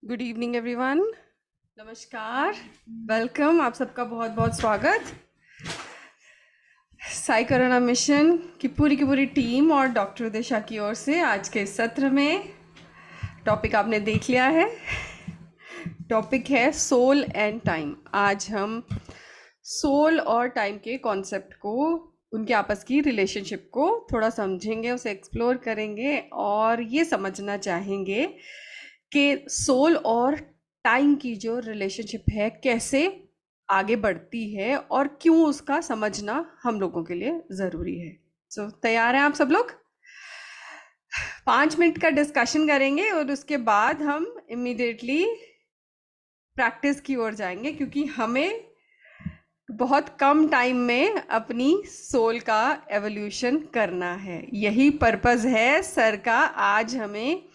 Good evening everyone. नमस्कार, welcome. आप सबका बहुत बहुत स्वागत। साई करुणा मिशन की पूरी टीम और डॉक्टर दिशा की ओर से आज के इस सत्र में टॉपिक आपने देख लिया है। टॉपिक है सोल एंड टाइम। आज हम सोल और टाइम के कॉन्सेप्ट को, उनके आपस की रिलेशनशिप को थोड़ा समझेंगे, उसे एक्सप्लोर करेंगे और ये समझना चाहेंगे कि सोल और टाइम की जो रिलेशनशिप है कैसे आगे बढ़ती है और क्यों उसका समझना हम लोगों के लिए ज़रूरी है। सो तैयार हैं आप सब लोग? 5 मिनट का डिस्कशन करेंगे और उसके बाद हम इमीडिएटली प्रैक्टिस की ओर जाएंगे, क्योंकि हमें बहुत कम टाइम में अपनी सोल का एवोल्यूशन करना है। यही पर्पस है सर का आज हमें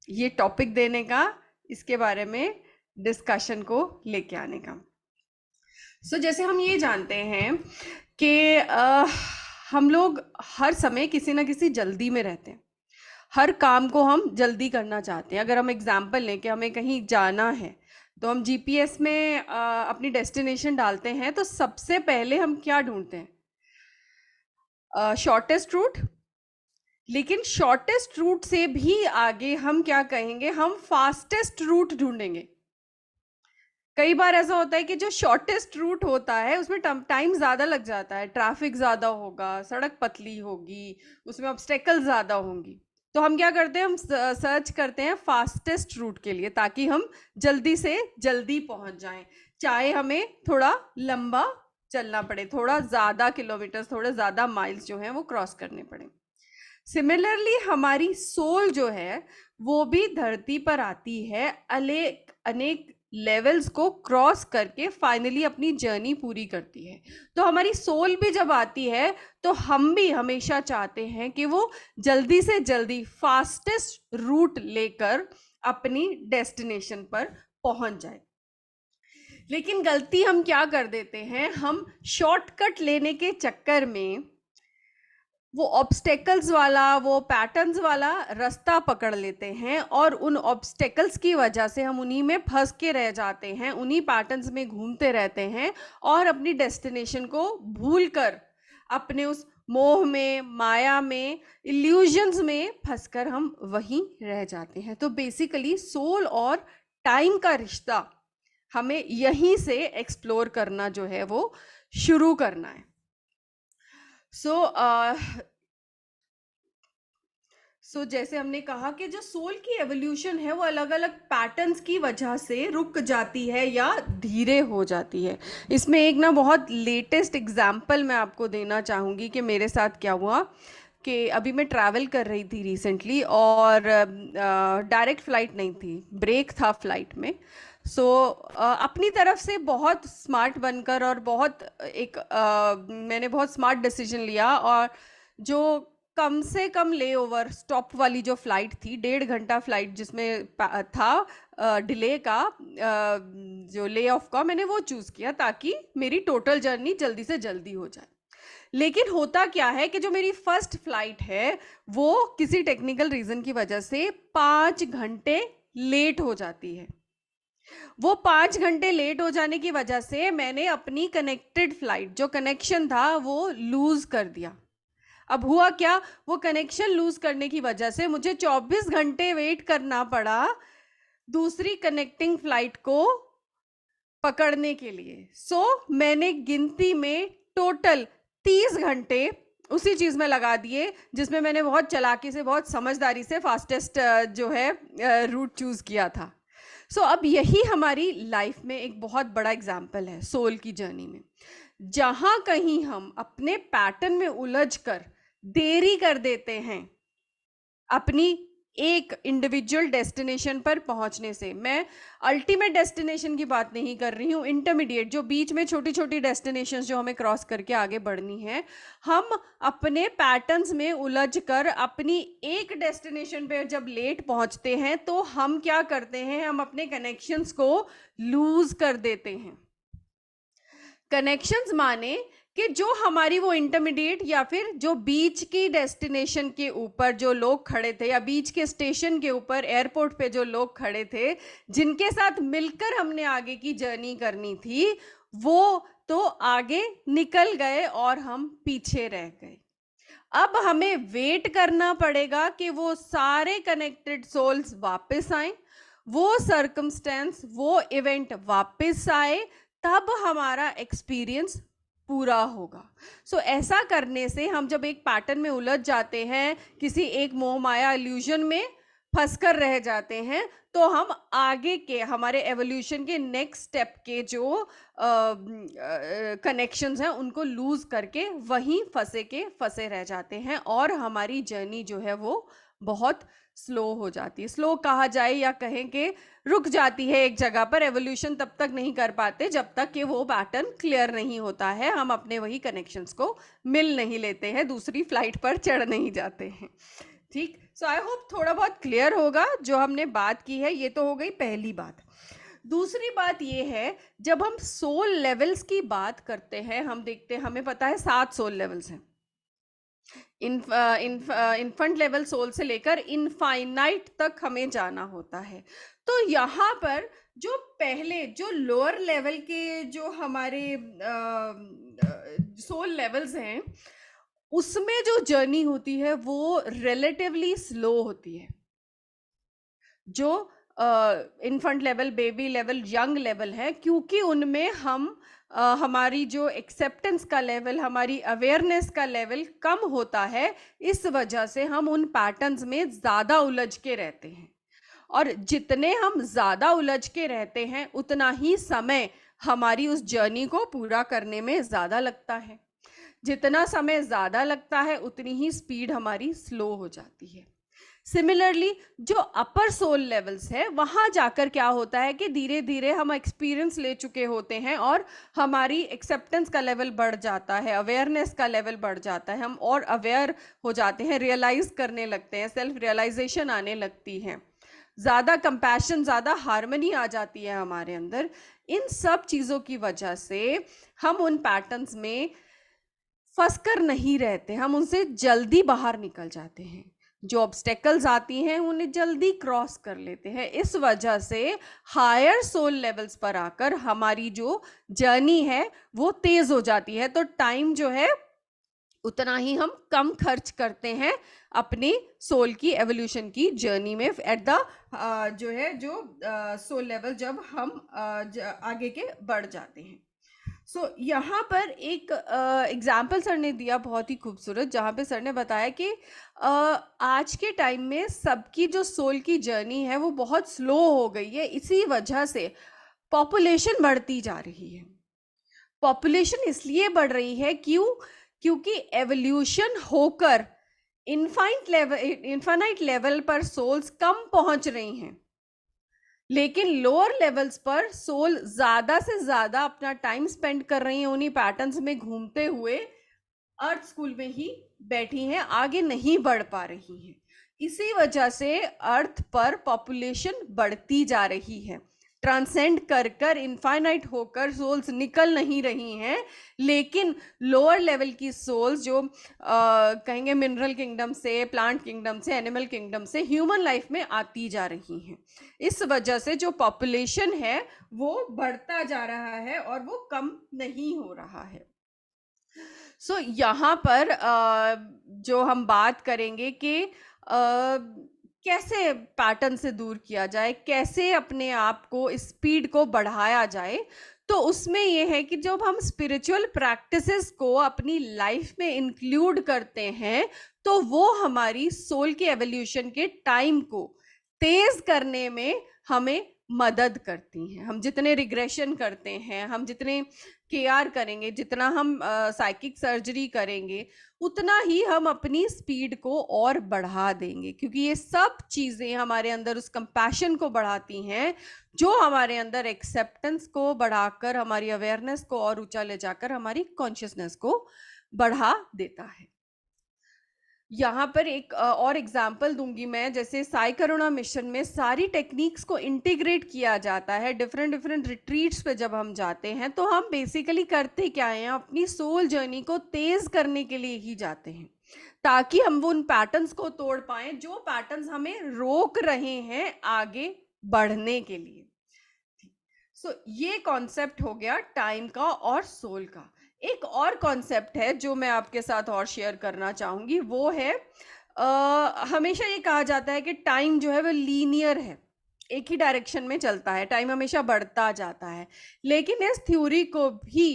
ये टॉपिक देने का, इसके बारे में डिस्कशन को लेके आने का। सो जैसे हम ये जानते हैं कि हम लोग हर समय किसी ना किसी जल्दी में रहते हैं। हर काम को हम जल्दी करना चाहते हैं। अगर हम एग्जाम्पल लें कि हमें कहीं जाना है तो हम जीपीएस में अपनी डेस्टिनेशन डालते हैं, तो सबसे पहले हम क्या ढूंढते हैं? Shortest route. लेकिन शॉर्टेस्ट रूट से भी आगे हम क्या कहेंगे? हम फास्टेस्ट रूट ढूंढेंगे। कई बार ऐसा होता है कि जो शॉर्टेस्ट रूट होता है उसमें टाइम ज़्यादा लग जाता है, ट्रैफिक ज़्यादा होगा, सड़क पतली होगी, उसमें ऑब्स्टेकल ज़्यादा होंगी। तो हम क्या करते हैं? हम सर्च करते हैं फास्टेस्ट रूट के लिए, ताकि हम जल्दी से जल्दी पहुंच जाएं, चाहे हमें थोड़ा लंबा चलना पड़े, थोड़ा ज़्यादा किलोमीटर, थोड़े ज़्यादा माइल्स जो हैं वो क्रॉस करने पड़े। सिमिलरली हमारी सोल जो है वो भी धरती पर आती है, अनेक अनेक लेवल्स को क्रॉस करके फाइनली अपनी जर्नी पूरी करती है। तो हमारी सोल भी जब आती है तो हम भी हमेशा चाहते हैं कि वो जल्दी से जल्दी फास्टेस्ट रूट लेकर अपनी डेस्टिनेशन पर पहुंच जाए। लेकिन गलती हम क्या कर देते हैं? हम शॉर्टकट लेने के चक्कर में वो ऑब्स्टेकल्स वाला, वो पैटर्न्स वाला रास्ता पकड़ लेते हैं और उन ऑब्स्टेकल्स की वजह से हम उन्हीं में फंस के रह जाते हैं, उन्हीं पैटर्न्स में घूमते रहते हैं और अपनी डेस्टिनेशन को भूलकर अपने उस मोह में, माया में, इल्यूजन्स में फंसकर हम वहीं रह जाते हैं। तो बेसिकली सोल और टाइम का रिश्ता हमें यहीं से एक्सप्लोर करना जो है वो शुरू करना है। सो जैसे हमने कहा कि जो सोल की एवोल्यूशन है वो अलग अलग पैटर्न्स की वजह से रुक जाती है या धीरे हो जाती है। इसमें एक ना बहुत लेटेस्ट एग्जाम्पल मैं आपको देना चाहूँगी कि मेरे साथ क्या हुआ। कि अभी मैं ट्रैवल कर रही थी रिसेंटली और डायरेक्ट फ़्लाइट नहीं थी, ब्रेक था फ़्लाइट में। अपनी तरफ से बहुत स्मार्ट बनकर और मैंने बहुत स्मार्ट डिसीजन लिया, और जो कम से कम लेओवर स्टॉप वाली जो फ़्लाइट थी, 1.5 घंटा फ़्लाइट जिसमें था डिले का, जो ले ऑफ का, मैंने वो चूज़ किया ताकि मेरी टोटल जर्नी जल्दी से जल्दी हो जाए। लेकिन होता क्या है कि जो मेरी फर्स्ट फ्लाइट है वो किसी टेक्निकल रीज़न की वजह से 5 घंटे लेट हो जाती है। वो 5 घंटे लेट हो जाने की वजह से मैंने अपनी कनेक्टेड फ्लाइट, जो कनेक्शन था, वो लूज़ कर दिया। अब हुआ क्या? वो कनेक्शन लूज करने की वजह से मुझे 24 घंटे वेट करना पड़ा दूसरी कनेक्टिंग फ्लाइट को पकड़ने के लिए। मैंने गिनती में टोटल 30 घंटे उसी चीज में लगा दिए, जिसमें मैंने बहुत चालाकी से, बहुत समझदारी से फास्टेस्ट जो है रूट चूज किया था। अब यही हमारी लाइफ में एक बहुत बड़ा एग्जाम्पल है सोल की जर्नी में। जहां कहीं हम अपने पैटर्न में उलझकर देरी कर देते हैं अपनी एक इंडिविजुअल डेस्टिनेशन पर पहुंचने से, मैं अल्टीमेट डेस्टिनेशन की बात नहीं कर रही हूं, इंटरमीडिएट, जो बीच में छोटी छोटी डेस्टिनेशंस जो हमें क्रॉस करके आगे बढ़नी है, हम अपने पैटर्न्स में उलझकर अपनी एक डेस्टिनेशन पे जब लेट पहुंचते हैं तो हम क्या करते हैं? हम अपने कनेक्शंस को लूज कर देते हैं। कनेक्शंस माने कि जो हमारी वो इंटरमीडिएट या फिर जो बीच की डेस्टिनेशन के ऊपर जो लोग खड़े थे, या बीच के स्टेशन के ऊपर एयरपोर्ट पे जो लोग खड़े थे, जिनके साथ मिलकर हमने आगे की जर्नी करनी थी, वो तो आगे निकल गए और हम पीछे रह गए। अब हमें वेट करना पड़ेगा कि वो सारे कनेक्टेड सोल्स वापस आए, वो सर्कमस्टेंस, वो इवेंट वापस आए, तब हमारा एक्सपीरियंस पूरा होगा। सो ऐसा करने से हम जब एक पैटर्न में उलझ जाते हैं, किसी एक मोह माया इल्यूजन में फंसकर रह जाते हैं, तो हम आगे के हमारे एवोल्यूशन के नेक्स्ट स्टेप के जो कनेक्शंस हैं उनको लूज करके वहीं फंसे के फंसे रह जाते हैं, और हमारी जर्नी जो है वो बहुत स्लो हो जाती है। स्लो कहा जाए या कहें कि रुक जाती है एक जगह पर। एवोल्यूशन तब तक नहीं कर पाते जब तक कि वो पैटर्न क्लियर नहीं होता है, हम अपने वही कनेक्शंस को मिल नहीं लेते हैं, दूसरी फ्लाइट पर चढ़ नहीं जाते हैं। ठीक, सो आई होप थोड़ा बहुत क्लियर होगा जो हमने बात की है। ये तो हो गई पहली बात। दूसरी बात ये है, जब हम सोल लेवल्स की बात करते हैं, हम देखते हैं, हमें पता है 7 सोल लेवल्स हैं। इन्फेंट लेवल सोल से लेकर इनफाइनाइट तक हमें जाना होता है। तो यहाँ पर जो पहले जो लोअर लेवल के जो हमारे सोल लेवल्स हैं, उसमें जो जर्नी होती है वो रिलेटिवली स्लो होती है। जो infant level, baby level, young level है, क्योंकि उनमें हम हमारी जो एक्सेप्टेंस का लेवल, हमारी अवेयरनेस का लेवल कम होता है, इस वजह से हम उन पैटर्न्स में ज़्यादा उलझ के रहते हैं। और जितने हम ज़्यादा उलझ के रहते हैं, उतना ही समय हमारी उस जर्नी को पूरा करने में ज़्यादा लगता है। जितना समय ज़्यादा लगता है, उतनी ही स्पीड हमारी स्लो हो जाती है। सिमिलरली जो अपर सोल लेवल्स है, वहां जाकर क्या होता है कि धीरे धीरे हम एक्सपीरियंस ले चुके होते हैं और हमारी एक्सेप्टेंस का लेवल बढ़ जाता है, अवेयरनेस का लेवल बढ़ जाता है, हम और अवेयर हो जाते हैं, रियलाइज करने लगते हैं, सेल्फ रियलाइजेशन आने लगती है, ज़्यादा कंपैशन, ज़्यादा हार्मनी आ जाती है हमारे अंदर। इन सब चीज़ों की वजह से हम उन पैटर्न्स में फंसकर नहीं रहते, हम उनसे जल्दी बाहर निकल जाते हैं। जो ऑब्स्टेकल्स आती हैं उन्हें जल्दी क्रॉस कर लेते हैं। इस वजह से हायर सोल लेवल्स पर आकर हमारी जो जर्नी है वो तेज हो जाती है। तो टाइम जो है उतना ही हम कम खर्च करते हैं अपनी सोल की एवोल्यूशन की जर्नी में, एट द जो है जो सोल लेवल जब हम आगे के बढ़ जाते हैं। सो यहाँ पर एक एग्जाम्पल सर ने दिया बहुत ही खूबसूरत, जहाँ पे सर ने बताया कि आज के टाइम में सबकी जो सोल की जर्नी है वो बहुत स्लो हो गई है। इसी वजह से पॉपुलेशन बढ़ती जा रही है। पॉपुलेशन इसलिए बढ़ रही है क्योंकि एवोल्यूशन होकर इनफाइनाइट लेवल पर सोल्स कम पहुंच रही हैं, लेकिन लोअर लेवल्स पर सोल ज्यादा से ज्यादा अपना टाइम स्पेंड कर रही हैं उन्हीं पैटर्न्स में घूमते हुए, अर्थ स्कूल में ही बैठी हैं, आगे नहीं बढ़ पा रही हैं। इसी वजह से अर्थ पर पॉपुलेशन बढ़ती जा रही है। ट्रांसेंड कर कर इनफाइनाइट होकर सोल्स निकल नहीं रही हैं, लेकिन लोअर लेवल की सोल्स जो कहेंगे मिनरल किंगडम से, प्लांट किंगडम से, एनिमल किंगडम से ह्यूमन लाइफ में आती जा रही हैं। इस वजह से जो पॉपुलेशन है वो बढ़ता जा रहा है और वो कम नहीं हो रहा है। सो यहाँ पर जो हम बात करेंगे कि कैसे पैटर्न से दूर किया जाए, कैसे अपने आप को स्पीड को बढ़ाया जाए, तो उसमें ये है कि जब हम स्पिरिचुअल प्रैक्टिसेस को अपनी लाइफ में इंक्लूड करते हैं, तो वो हमारी सोल के एवोल्यूशन के टाइम को तेज करने में हमें मदद करती हैं। हम जितने रिग्रेशन करते हैं, हम जितने केआर करेंगे, जितना हम साइकिक सर्जरी करेंगे, उतना ही हम अपनी स्पीड को और बढ़ा देंगे, क्योंकि ये सब चीज़ें हमारे अंदर उस कंपैशन को बढ़ाती हैं जो हमारे अंदर एक्सेप्टेंस को बढ़ाकर हमारी अवेयरनेस को और ऊंचा ले जाकर हमारी कॉन्शियसनेस को बढ़ा देता है। यहाँ पर एक और एग्जाम्पल दूंगी मैं, जैसे साई करुणा मिशन में सारी टेक्निक्स को इंटीग्रेट किया जाता है। डिफरेंट डिफरेंट रिट्रीट्स पे जब हम जाते हैं तो हम बेसिकली करते क्या हैं, अपनी सोल जर्नी को तेज करने के लिए ही जाते हैं, ताकि हम वो उन पैटर्न्स को तोड़ पाएं जो पैटर्न्स हमें रोक रहे हैं आगे बढ़ने के लिए। ये कॉन्सेप्ट हो गया टाइम का और सोल का। एक और कॉन्सेप्ट है जो मैं आपके साथ और शेयर करना चाहूंगी, वो है हमेशा ये कहा जाता है कि टाइम जो है वो लीनियर है, एक ही डायरेक्शन में चलता है, टाइम हमेशा बढ़ता जाता है। लेकिन इस थ्योरी को भी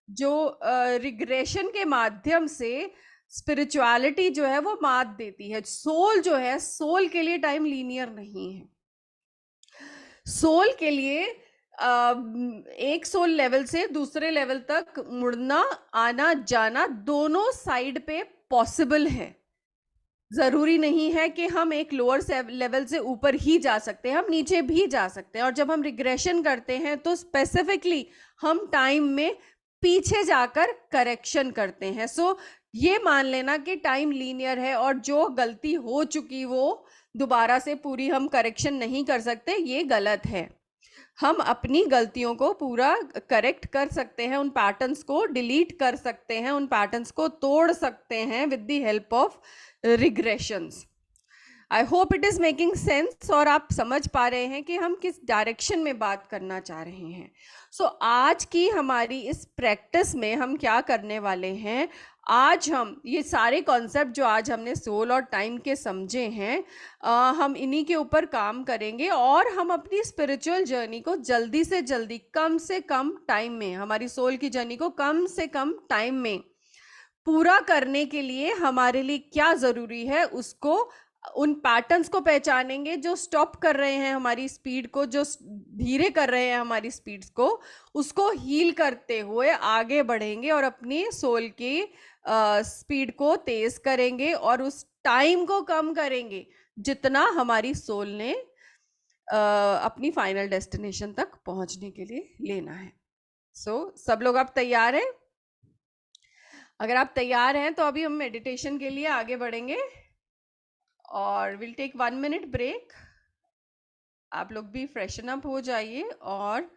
जो रिग्रेशन के माध्यम से स्पिरिचुअलिटी जो है वो मात देती है। सोल जो है, सोल के लिए टाइम लीनियर नहीं है। सोल के लिए एक सोल लेवल से दूसरे लेवल तक मुड़ना, आना जाना दोनों साइड पे पॉसिबल है। जरूरी नहीं है कि हम एक लोअर लेवल से ऊपर ही जा सकते हैं, हम नीचे भी जा सकते हैं। और जब हम रिग्रेशन करते हैं तो स्पेसिफिकली हम टाइम में पीछे जाकर करेक्शन करते हैं। ये मान लेना कि टाइम लीनियर है और जो गलती हो चुकी वो दोबारा से पूरी हम करेक्शन नहीं कर सकते, ये गलत है। हम अपनी गलतियों को पूरा करेक्ट कर सकते हैं, उन पैटर्न्स को डिलीट कर सकते हैं, उन पैटर्न्स को तोड़ सकते हैं with the help of regressions. I hope it is making sense और आप समझ पा रहे हैं कि हम किस डायरेक्शन में बात करना चाह रहे हैं। आज की हमारी इस प्रैक्टिस में हम क्या करने वाले हैं, आज हम ये सारे कॉन्सेप्ट जो आज हमने सोल और टाइम के समझे हैं, हम इन्हीं के ऊपर काम करेंगे और हम अपनी स्पिरिचुअल जर्नी को जल्दी से जल्दी, कम से कम टाइम में, हमारी सोल की जर्नी को कम से कम टाइम में पूरा करने के लिए हमारे लिए क्या जरूरी है, उसको, उन पैटर्न्स को पहचानेंगे जो स्टॉप कर रहे हैं हमारी स्पीड को, जो धीरे कर रहे हैं हमारी स्पीड्स को, उसको हील करते हुए आगे बढ़ेंगे और अपनी सोल की स्पीड को तेज करेंगे और उस टाइम को कम करेंगे जितना हमारी सोल ने अपनी फाइनल डेस्टिनेशन तक पहुंचने के लिए लेना है। सब लोग आप तैयार हैं? अगर आप तैयार हैं तो अभी हम मेडिटेशन के लिए आगे बढ़ेंगे और विल टेक 1 मिनट ब्रेक। आप लोग भी फ्रेशन अप हो जाइए और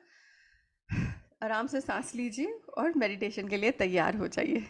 आराम से सांस लीजिए और मेडिटेशन के लिए तैयार हो जाइए।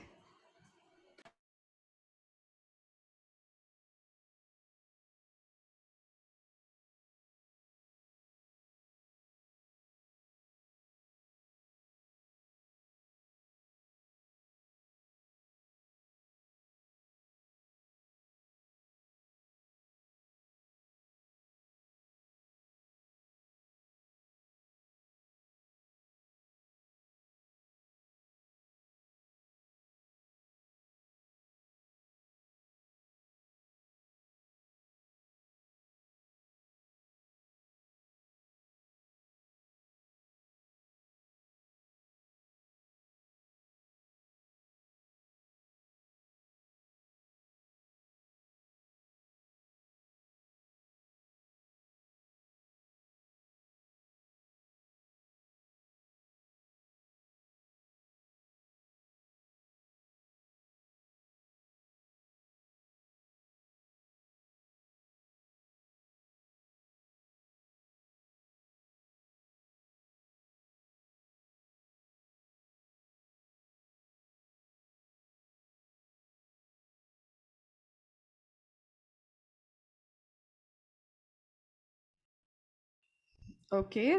ओके,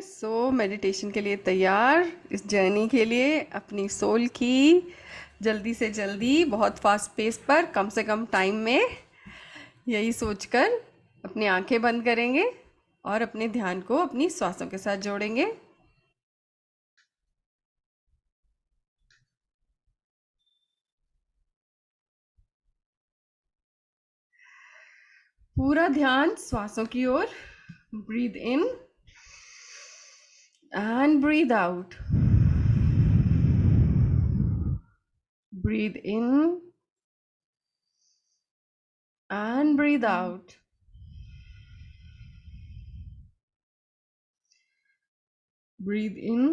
मेडिटेशन के लिए तैयार, इस जर्नी के लिए अपनी सोल की जल्दी से जल्दी, बहुत फास्ट पेस पर, कम से कम टाइम में, यही सोचकर अपनी आंखें बंद करेंगे और अपने ध्यान को अपनी श्वासों के साथ जोड़ेंगे। पूरा ध्यान श्वासों की ओर। Breathe in and breathe out. Breathe in and breathe out. Breathe in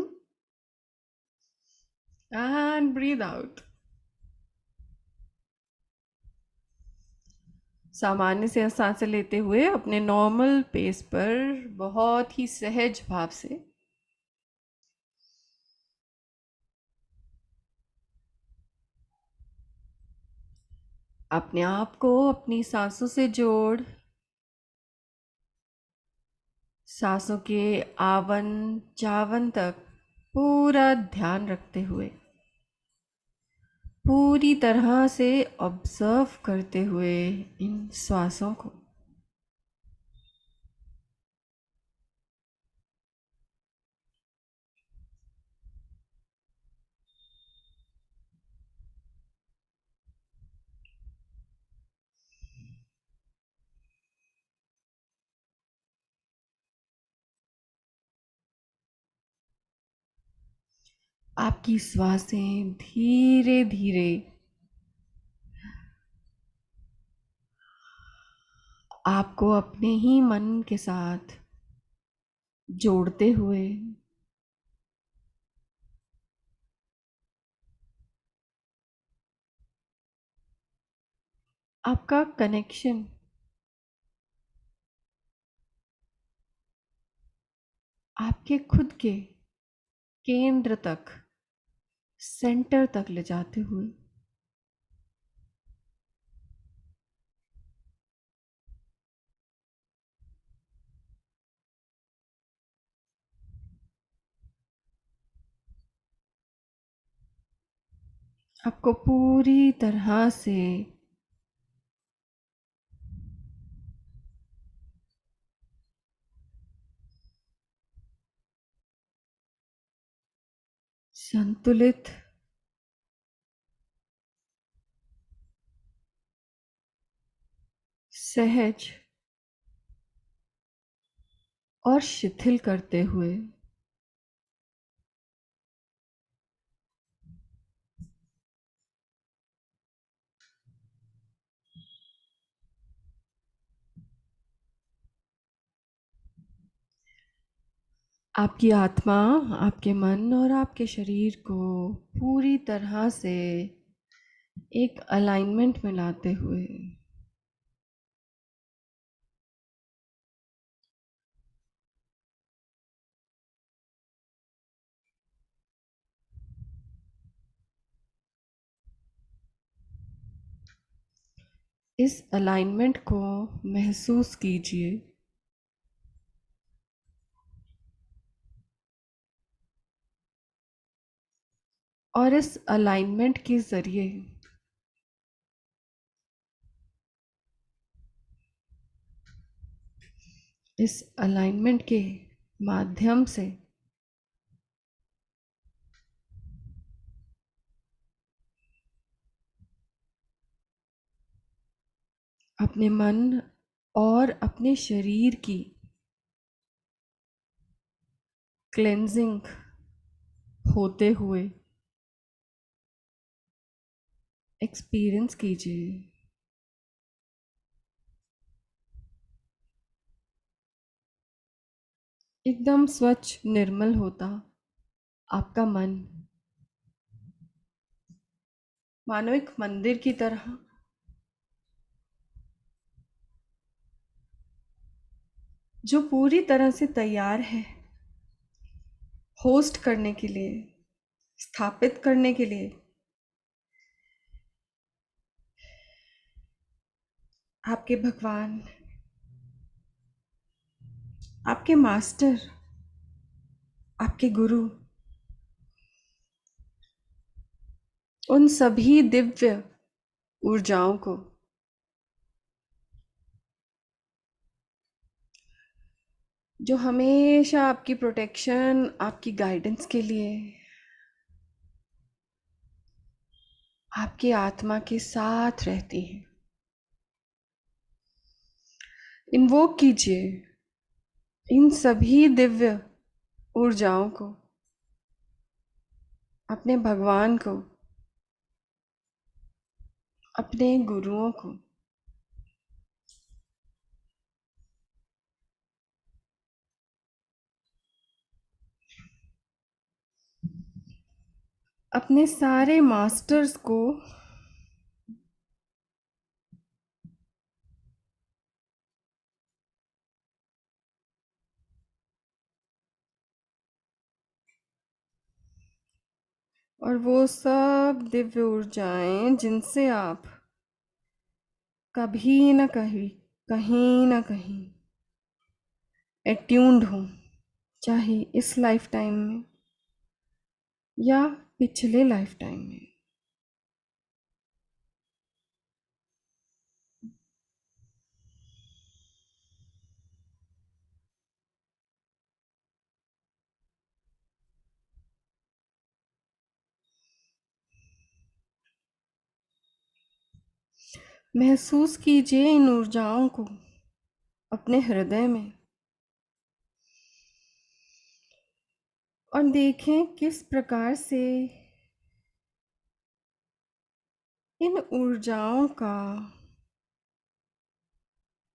and breathe out. सामान्य से सांसें लेते हुए अपने नॉर्मल पेस पर बहुत ही सहज भाव से अपने आप को अपनी सांसों से जोड़ सांसों के आवन जावन तक पूरा ध्यान रखते हुए पूरी तरह से ऑब्जर्व करते हुए इन श्वासों को आपकी श्वासें धीरे धीरे आपको अपने ही मन के साथ जोड़ते हुए आपका कनेक्शन आपके खुद के केंद्र तक सेंटर तक ले जाते हुए आपको पूरी तरह से संतुलित सहज और शिथिल करते हुए आपकी आत्मा आपके मन और आपके शरीर को पूरी तरह से एक अलाइनमेंट में लाते हुए इस अलाइनमेंट को महसूस कीजिए और इस अलाइनमेंट के ज़रिए इस अलाइनमेंट के माध्यम से अपने मन और अपने शरीर की क्लेंजिंग होते हुए एक्सपीरियंस कीजिए। एकदम स्वच्छ निर्मल होता आपका मन मानो एक मंदिर की तरह जो पूरी तरह से तैयार है होस्ट करने के लिए, स्थापित करने के लिए आपके भगवान, आपके मास्टर, आपके गुरु, उन सभी दिव्य ऊर्जाओं को जो हमेशा आपकी प्रोटेक्शन, आपकी गाइडेंस के लिए आपकी आत्मा के साथ रहती हैं। इन्वोक कीजिए इन सभी दिव्य ऊर्जाओं को, अपने भगवान को, अपने गुरुओं को, अपने सारे मास्टर्स को और वो सब दिव्य ऊर्जाएं जिनसे आप कभी न कहीं न कहीं एट्यून्ड हो, चाहे इस लाइफ टाइम में या पिछले लाइफ टाइम में। महसूस कीजिए इन ऊर्जाओं को अपने हृदय में और देखें किस प्रकार से इन ऊर्जाओं का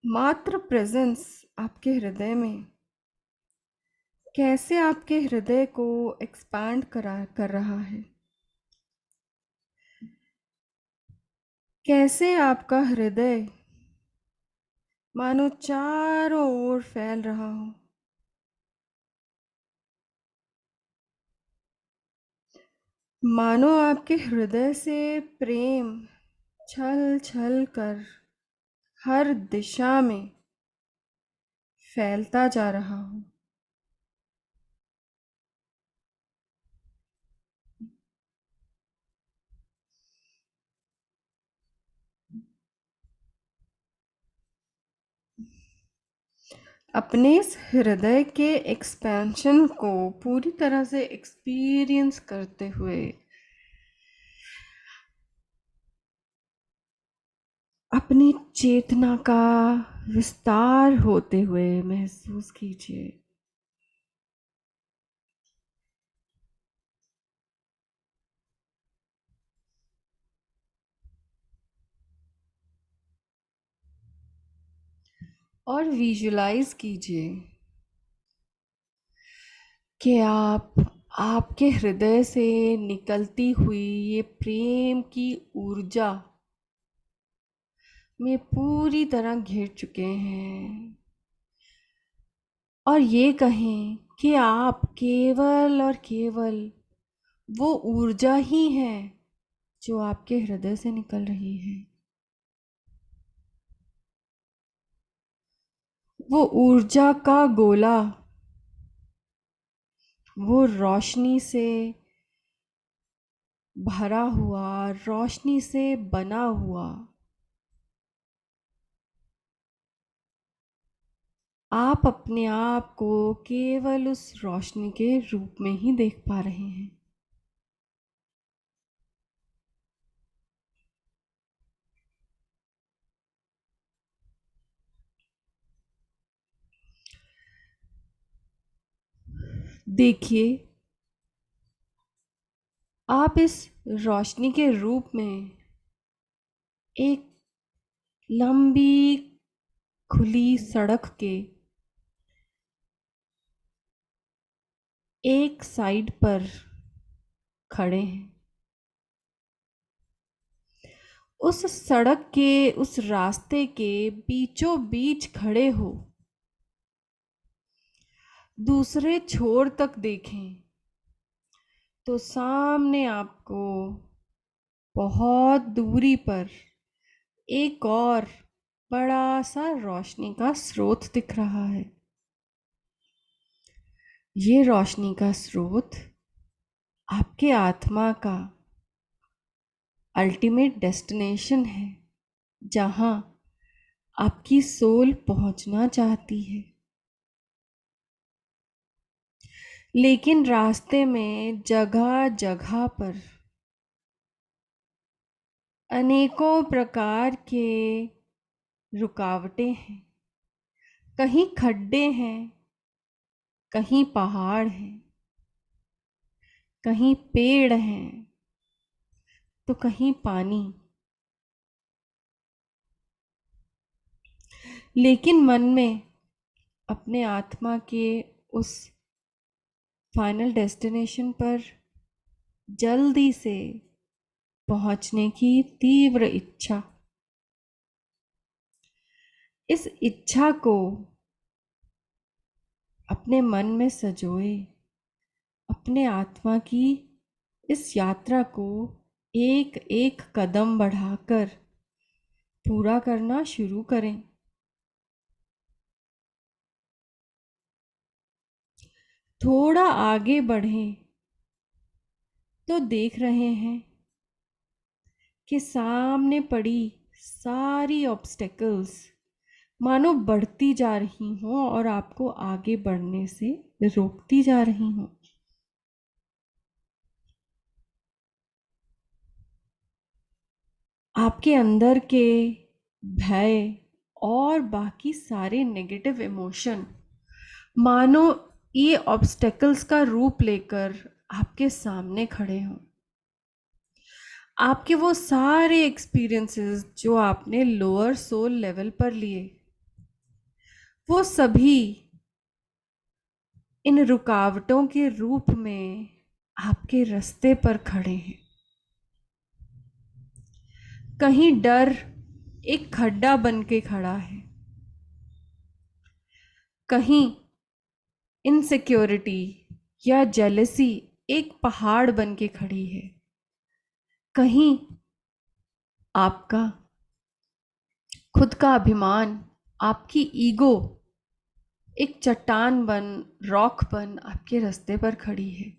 मात्र प्रेजेंस आपके हृदय में कैसे आपके हृदय को एक्सपैंड कर रहा है। कैसे आपका हृदय मानो चारों ओर फैल रहा हो। मानो आपके हृदय से प्रेम छल छल कर हर दिशा में फैलता जा रहा हो। अपने इस हृदय के एक्सपेंशन को पूरी तरह से एक्सपीरियंस करते हुए अपनी चेतना का विस्तार होते हुए महसूस कीजिए। और विजुलाइज कीजिए कि आप आपके हृदय से निकलती हुई ये प्रेम की ऊर्जा में पूरी तरह घिर चुके हैं और ये कहें कि आप केवल और केवल वो ऊर्जा ही है जो आपके हृदय से निकल रही है। वो ऊर्जा का गोला, वो रोशनी से भरा हुआ, रोशनी से बना हुआ, आप अपने आप को केवल उस रोशनी के रूप में ही देख पा रहे हैं। देखिए, आप इस रोशनी के रूप में एक लंबी खुली सड़क के एक साइड पर खड़े हैं। उस सड़क के उस रास्ते के बीचों बीच खड़े हो दूसरे छोर तक देखें तो सामने आपको बहुत दूरी पर एक और बड़ा सा रोशनी का स्रोत दिख रहा है। ये रोशनी का स्रोत आपके आत्मा का अल्टीमेट डेस्टिनेशन है, जहां आपकी सोल पहुंचना चाहती है। लेकिन रास्ते में जगह जगह पर अनेकों प्रकार के रुकावटें हैं। कहीं खड्डे हैं, कहीं पहाड़ हैं, कहीं पेड़ हैं, तो कहीं पानी। लेकिन मन में अपने आत्मा के उस फाइनल डेस्टिनेशन पर जल्दी से पहुंचने की तीव्र इच्छा, इस इच्छा को अपने मन में सजोए, अपने आत्मा की इस यात्रा को एक एक कदम बढ़ाकर पूरा करना शुरू करें। थोड़ा आगे बढ़ें तो देख रहे हैं कि सामने पड़ी सारी ऑब्स्टेकल्स मानो बढ़ती जा रही हों और आपको आगे बढ़ने से रोकती जा रही हों। आपके अंदर के भय और बाकी सारे नेगेटिव इमोशन मानो ये ऑब्स्टेकल्स का रूप लेकर आपके सामने खड़े हों। आपके वो सारे एक्सपीरियंसेस जो आपने लोअर सोल लेवल पर लिए, वो सभी इन रुकावटों के रूप में आपके रास्ते पर खड़े हैं। कहीं डर एक खड्डा बन के खड़ा है, कहीं इनसिक्योरिटी या जेलसी एक पहाड़ बन के खड़ी है, कहीं आपका खुद का अभिमान, आपकी ईगो एक चट्टान बन, रॉक बन आपके रास्ते पर खड़ी है।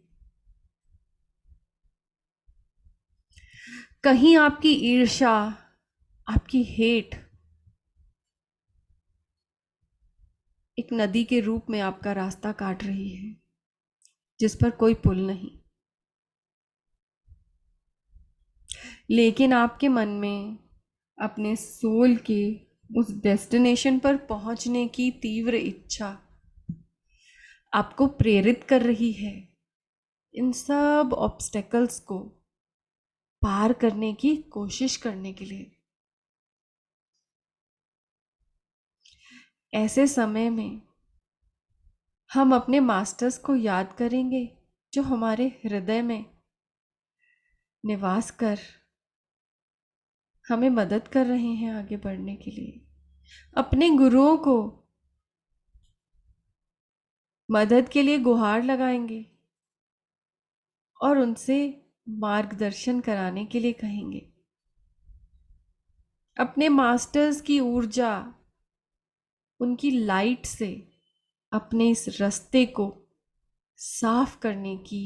कहीं आपकी ईर्ष्या, आपकी हेट एक नदी के रूप में आपका रास्ता काट रही है, जिस पर कोई पुल नहीं। लेकिन आपके मन में अपने सोल के उस डेस्टिनेशन पर पहुंचने की तीव्र इच्छा आपको प्रेरित कर रही है इन सब ऑब्स्टेकल्स को पार करने की कोशिश करने के लिए। ऐसे समय में हम अपने मास्टर्स को याद करेंगे जो हमारे हृदय में निवास कर हमें मदद कर रहे हैं आगे बढ़ने के लिए। अपने गुरुओं को मदद के लिए गुहार लगाएंगे और उनसे मार्गदर्शन कराने के लिए कहेंगे। अपने मास्टर्स की ऊर्जा, उनकी लाइट से अपने इस रास्ते को साफ करने की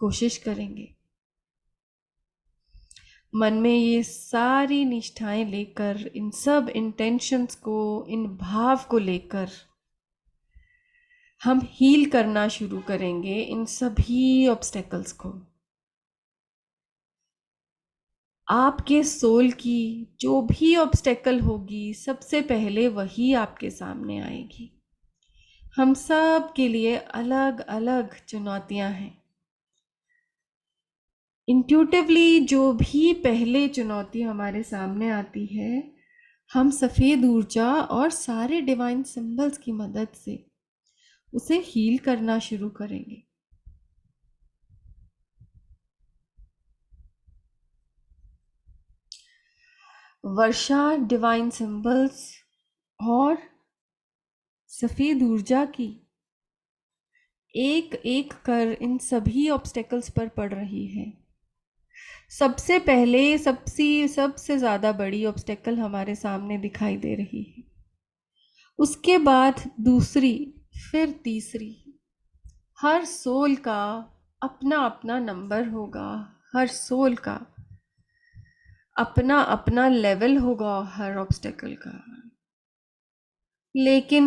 कोशिश करेंगे। मन में ये सारी निष्ठाएं लेकर, इन सब इंटेंशंस को, इन भाव को लेकर हम हील करना शुरू करेंगे इन सभी ऑब्स्टेकल्स को। आपके सोल की जो भी ऑब्स्टेकल होगी, सबसे पहले वही आपके सामने आएगी। हम सब के लिए अलग अलग चुनौतियां हैं। इंट्यूटिवली जो भी पहले चुनौती हमारे सामने आती है, हम सफ़ेद ऊर्जा और सारे डिवाइन सिंबल्स की मदद से उसे हील करना शुरू करेंगे। वर्षा डिवाइन सिंबल्स और सफ़ेद ऊर्जा की एक एक कर इन सभी ऑब्स्टेकल्स पर पड़ रही है। सबसे पहले सबसे ज़्यादा बड़ी ऑब्स्टेकल हमारे सामने दिखाई दे रही है, उसके बाद दूसरी, फिर तीसरी। हर सोल का अपना अपना नंबर होगा, हर सोल का अपना अपना लेवल होगा हर ऑब्स्टेकल का। लेकिन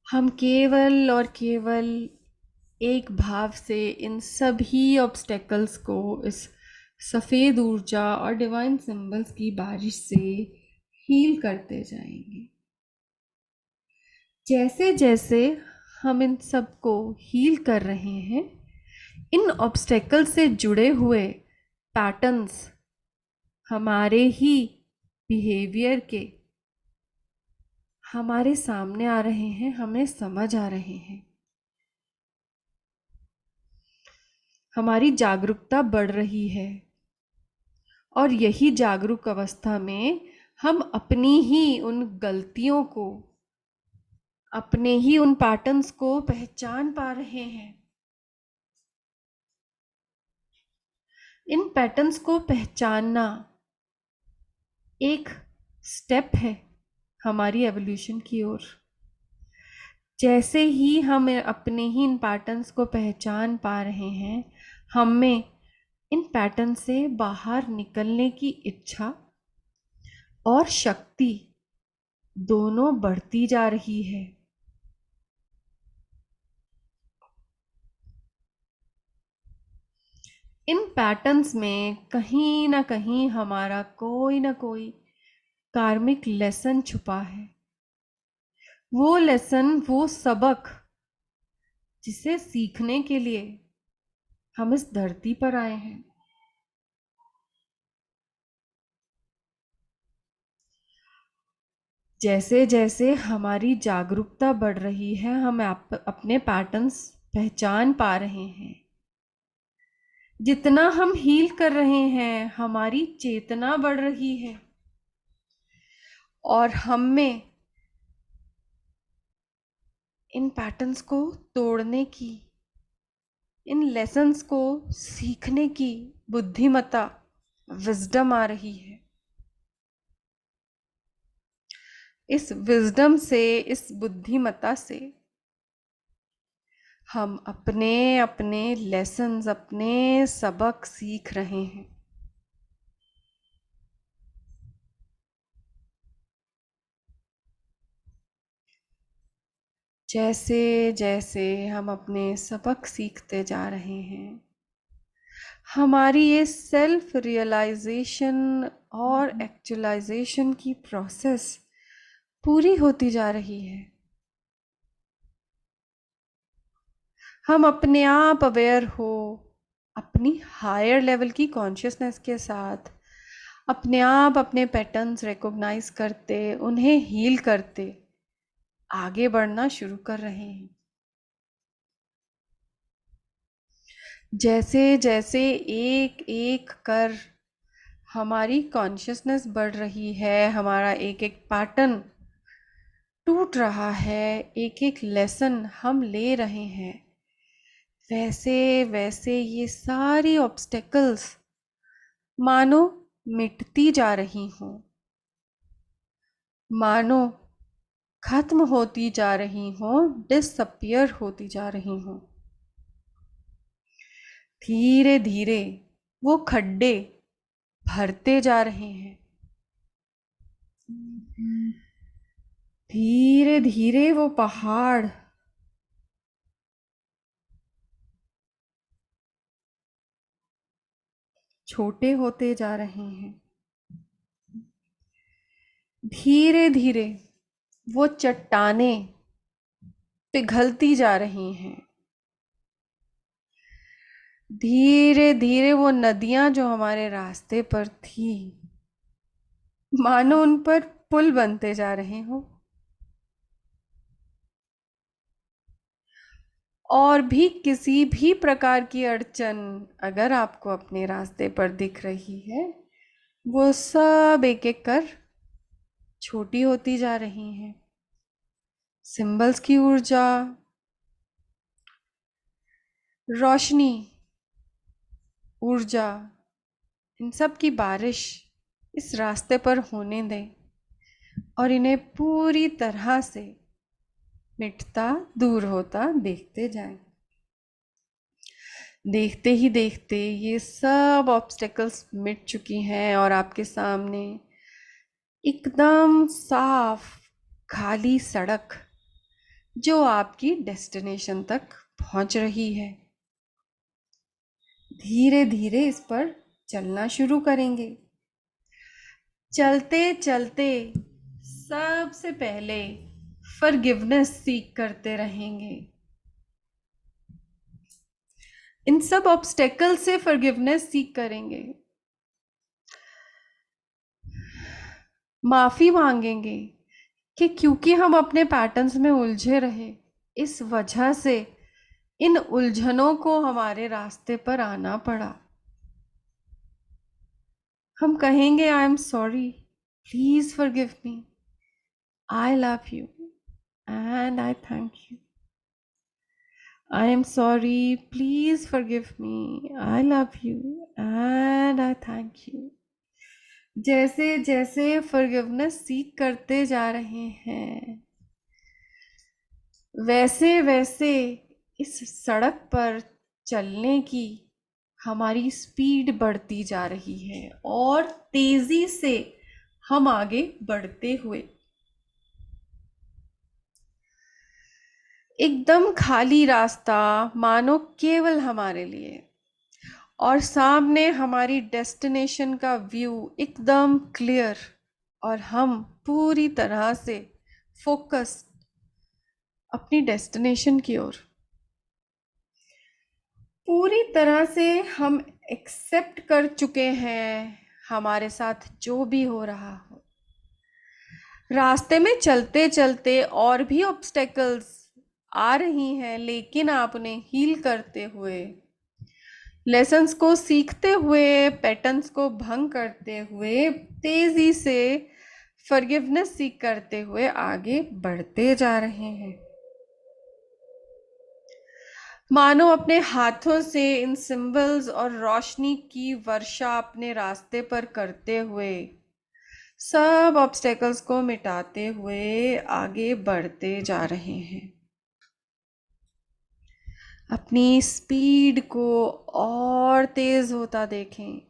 हम केवल और केवल एक भाव से इन सभी ऑब्स्टेकल्स को इस सफ़ेद ऊर्जा और डिवाइन सिंबल्स की बारिश से हील करते जाएंगे। जैसे जैसे हम इन सब को हील कर रहे हैं, इन ऑब्स्टेकल से जुड़े हुए पैटर्न्स हमारे ही बिहेवियर के हमारे सामने आ रहे हैं, हमें समझ आ रहे हैं। हमारी जागरूकता बढ़ रही है और यही जागरूक अवस्था में हम अपनी ही उन गलतियों को, अपने ही उन पैटर्न्स को पहचान पा रहे हैं इन पैटर्न्स को पहचानना एक स्टेप है हमारी एवोल्यूशन की ओर। जैसे ही हम अपने ही इन पैटर्न्स को पहचान पा रहे हैं, हम में इन पैटर्न से बाहर निकलने की इच्छा और शक्ति दोनों बढ़ती जा रही है। इन पैटर्न्स में कहीं ना कहीं हमारा कोई ना कोई कार्मिक लेसन छुपा है। वो लेसन, वो सबक जिसे सीखने के लिए हम इस धरती पर आए हैं। जैसे जैसे हमारी जागरूकता बढ़ रही है, हम अपने पैटर्न्स पहचान पा रहे हैं। जितना हम हील कर रहे हैं, हमारी चेतना बढ़ रही है और हम में इन पैटर्न्स को तोड़ने की, इन लेसन्स को सीखने की बुद्धिमत्ता, विजडम आ रही है। इस विजडम से, इस बुद्धिमत्ता से हम अपने अपने लेसन्स, अपने सबक सीख रहे हैं। जैसे जैसे हम अपने सबक सीखते जा रहे हैं, हमारी ये सेल्फ रियलाइजेशन और एक्चुअलाइजेशन की प्रोसेस पूरी होती जा रही है। हम अपने आप अवेयर हो, अपनी हायर लेवल की कॉन्शियसनेस के साथ अपने आप अपने पैटर्न्स रिकॉग्नाइज करते, उन्हें हील करते आगे बढ़ना शुरू कर रहे हैं। जैसे जैसे एक एक कर हमारी कॉन्शियसनेस बढ़ रही है, हमारा एक एक पैटर्न टूट रहा है, एक एक लेसन हम ले रहे हैं, वैसे वैसे ये सारी ऑब्स्टेकल्स मानो मिटती जा रही हों, मानो खत्म होती जा रही हों, डिसअपियर होती जा रही हों। धीरे धीरे वो खड्डे भरते जा रहे हैं, धीरे धीरे वो पहाड़ छोटे होते जा रहे हैं, धीरे धीरे वो चट्टानें पिघलती जा रही हैं, धीरे धीरे वो नदियां जो हमारे रास्ते पर थी, मानो उन पर पुल बनते जा रहे हो। और भी किसी भी प्रकार की अड़चन अगर आपको अपने रास्ते पर दिख रही है, वो सब एक एक कर छोटी होती जा रही हैं। सिंबल्स की ऊर्जा, रोशनी, ऊर्जा, इन सब की बारिश इस रास्ते पर होने दें और इन्हें पूरी तरह से मिटता, दूर होता देखते जाएं। देखते ही देखते ये सब ऑब्स्टेकल्स मिट चुकी हैं और आपके सामने एकदम साफ खाली सड़क जो आपकी डेस्टिनेशन तक पहुंच रही है। धीरे धीरे इस पर चलना शुरू करेंगे। चलते चलते सबसे पहले फॉरगिवनेस सीख करते रहेंगे। इन सब ऑब्स्टेकल से फॉरगिवनेस सीख करेंगे, माफी मांगेंगे कि क्योंकि हम अपने पैटर्न्स में उलझे रहे, इस वजह से इन उलझनों को हमारे रास्ते पर आना पड़ा। हम कहेंगे I am sorry, please forgive me, I love you and I thank you. I am sorry. Please forgive me. I love you and I thank you. जैसे जैसे forgiveness सीख करते जा रहे हैं, वैसे वैसे इस सड़क पर चलने की हमारी स्पीड बढ़ती जा रही है और तेजी से हम आगे बढ़ते हुए एकदम खाली रास्ता मानो केवल हमारे लिए, और सामने हमारी डेस्टिनेशन का व्यू एकदम क्लियर, और हम पूरी तरह से फोकस अपनी डेस्टिनेशन की ओर। पूरी तरह से हम एक्सेप्ट कर चुके हैं हमारे साथ जो भी हो रहा हो। रास्ते में चलते चलते और भी ऑब्स्टेकल्स आ रही हैं, लेकिन आप उन्हें हील करते हुए, लेसन्स को सीखते हुए, पैटर्न्स को भंग करते हुए, तेजी से फॉरगिवनेस सीख करते हुए आगे बढ़ते जा रहे हैं। मानो अपने हाथों से इन सिंबल्स और रोशनी की वर्षा अपने रास्ते पर करते हुए, सब ऑब्स्टेकल्स को मिटाते हुए आगे बढ़ते जा रहे हैं। अपनी स्पीड को और तेज होता देखें।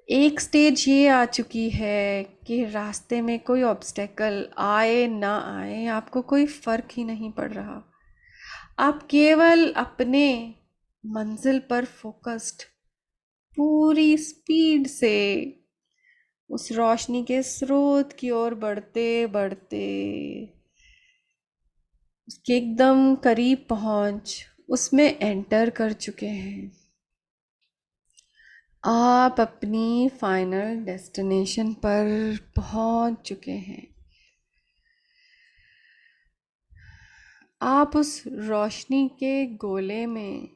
एक स्टेज ये आ चुकी है कि रास्ते में कोई ऑब्स्टेकल आए ना आए, आपको कोई फर्क ही नहीं पड़ रहा। आप केवल अपने मंजिल पर फोकस्ड पूरी स्पीड से उस रोशनी के स्रोत की ओर बढ़ते बढ़ते उसके एकदम करीब पहुंच उसमें एंटर कर चुके हैं। आप अपनी फाइनल डेस्टिनेशन पर पहुंच चुके हैं। आप उस रोशनी के गोले में,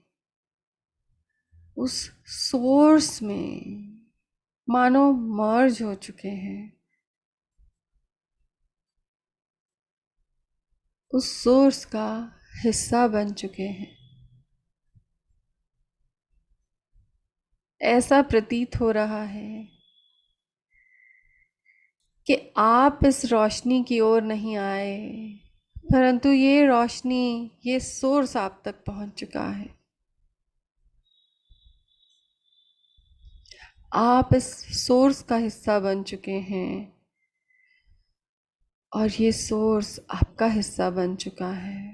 उस सोर्स में मानो मर्ज हो चुके हैं। उस सोर्स का हिस्सा बन चुके हैं। ऐसा प्रतीत हो रहा है कि आप इस रोशनी की ओर नहीं आए, परंतु ये रोशनी, ये सोर्स आप तक पहुंच चुका है। आप इस सोर्स का हिस्सा बन चुके हैं और ये सोर्स आपका हिस्सा बन चुका है।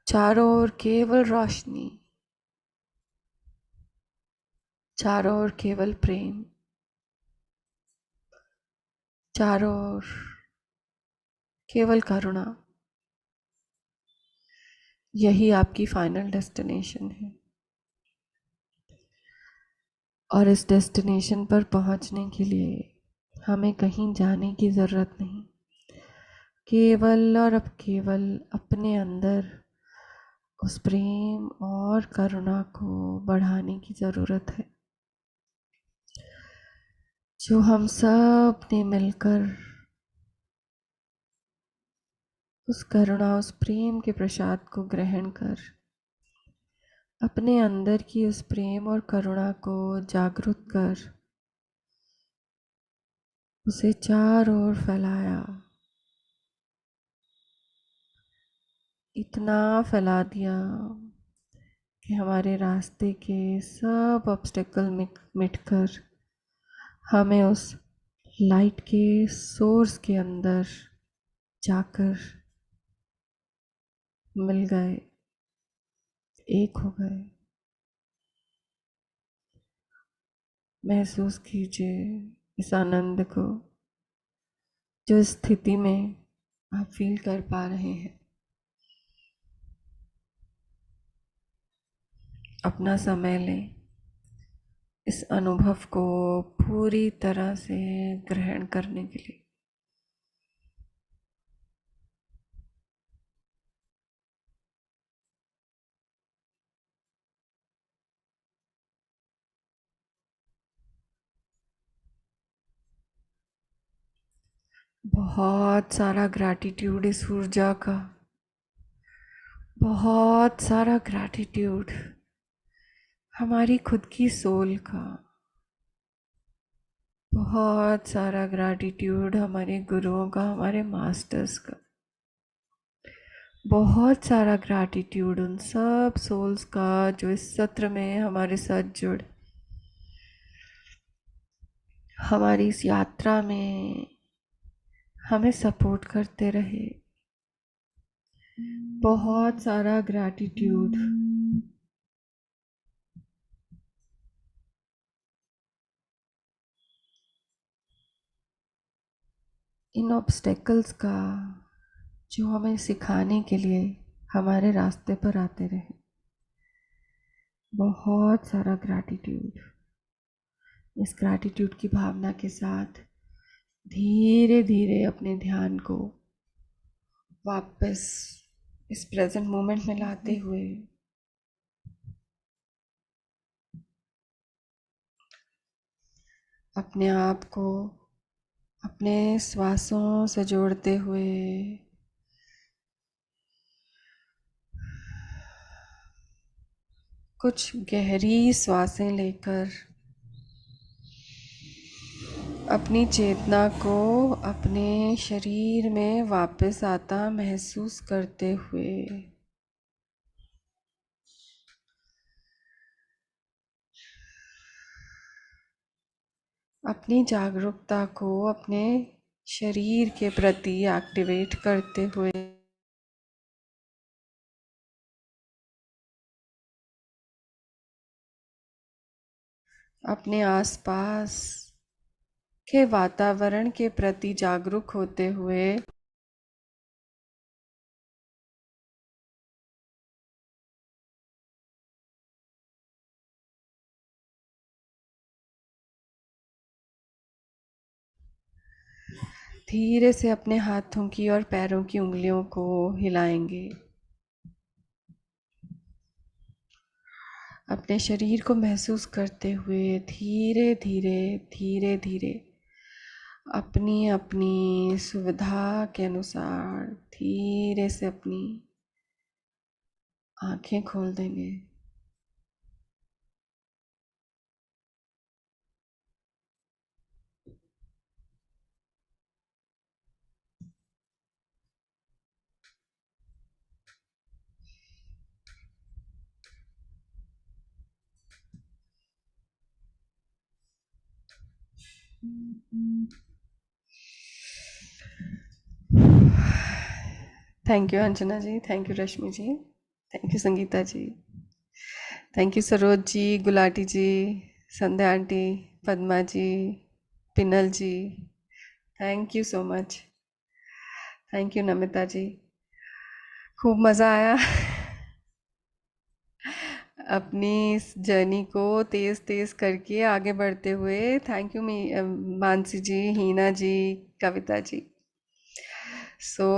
चारों ओर केवल रोशनी, चारों ओर केवल प्रेम, चारों ओर केवल करुणा। यही आपकी फाइनल डेस्टिनेशन है। और इस डेस्टिनेशन पर पहुंचने के लिए हमें कहीं जाने की ज़रूरत नहीं। केवल और अब केवल अपने अंदर उस प्रेम और करुणा को बढ़ाने की ज़रूरत है, जो हम सब ने मिलकर उस करुणा, उस प्रेम के प्रसाद को ग्रहण कर अपने अंदर की उस प्रेम और करुणा को जागृत कर उसे चारों ओर फैलाया। इतना फैला दिया कि हमारे रास्ते के सब ऑब्स्टेकल मिटकर हमें उस लाइट के सोर्स के अंदर जाकर मिल गए, एक हो गए। महसूस कीजिए इस आनंद को, जो स्थिति में आप फील कर पा रहे हैं। अपना समय लें इस अनुभव को पूरी तरह से ग्रहण करने के लिए। बहुत सारा ग्रैटिट्यूड इस ऊर्जा का, बहुत सारा ग्रैटिट्यूड हमारी खुद की सोल का, बहुत सारा ग्रैटिट्यूड हमारे गुरुओं का, हमारे मास्टर्स का, बहुत सारा ग्रैटिट्यूड उन सब सोल्स का जो इस सत्र में हमारे साथ जुड़, हमारी इस यात्रा में हमें सपोर्ट करते रहे। बहुत सारा ग्रैटिट्यूड। इन ऑब्स्टेकल्स का जो हमें सिखाने के लिए हमारे रास्ते पर आते रहे। बहुत सारा ग्रैटिट्यूड। इस ग्रैटिट्यूड की भावना के साथ धीरे धीरे अपने ध्यान को वापस इस प्रेजेंट मोमेंट में लाते हुए अपने आप को अपने श्वासों से जोड़ते हुए कुछ गहरी श्वासें लेकर अपनी चेतना को अपने शरीर में वापस आता महसूस करते हुए अपनी जागरूकता को अपने शरीर के प्रति एक्टिवेट करते हुए अपने आसपास के वातावरण के प्रति जागरूक होते हुए धीरे से अपने हाथों की और पैरों की उंगलियों को हिलाएंगे। अपने शरीर को महसूस करते हुए धीरे धीरे धीरे धीरे अपनी अपनी सुविधा के अनुसार धीरे से अपनी आंखें खोल देंगे। Thank you Anjana ji, thank you Rashmi ji, thank you Sangeeta ji, thank you Saroj ji, Gulati ji, Sandhya aunty, Padma ji, Pinal ji, thank you so much, thank you Namita ji, खूब मज़ा आया अपनी इस जर्नी को तेज़ तेज़ करके आगे बढ़ते हुए। थैंक यू मानसी जी, हीना जी, कविता जी। सो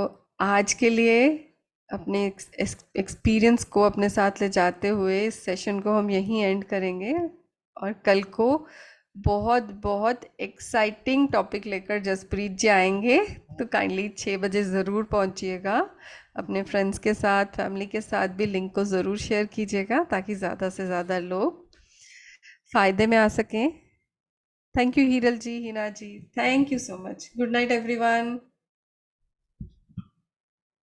आज के लिए अपने एक्सपीरियंस को अपने साथ ले जाते हुए इस सेशन को हम यहीं एंड करेंगे और कल को बहुत बहुत एक्साइटिंग टॉपिक लेकर जसप्रीत जी आएंगे, तो काइंडली 6 बजे ज़रूर पहुंचिएगा। अपने फ्रेंड्स के साथ, फैमिली के साथ भी लिंक को ज़रूर शेयर कीजिएगा ताकि ज़्यादा से ज़्यादा लोग फ़ायदे में आ सकें। Thank you Hiral ji, Hina ji, thank you so much. Good night everyone.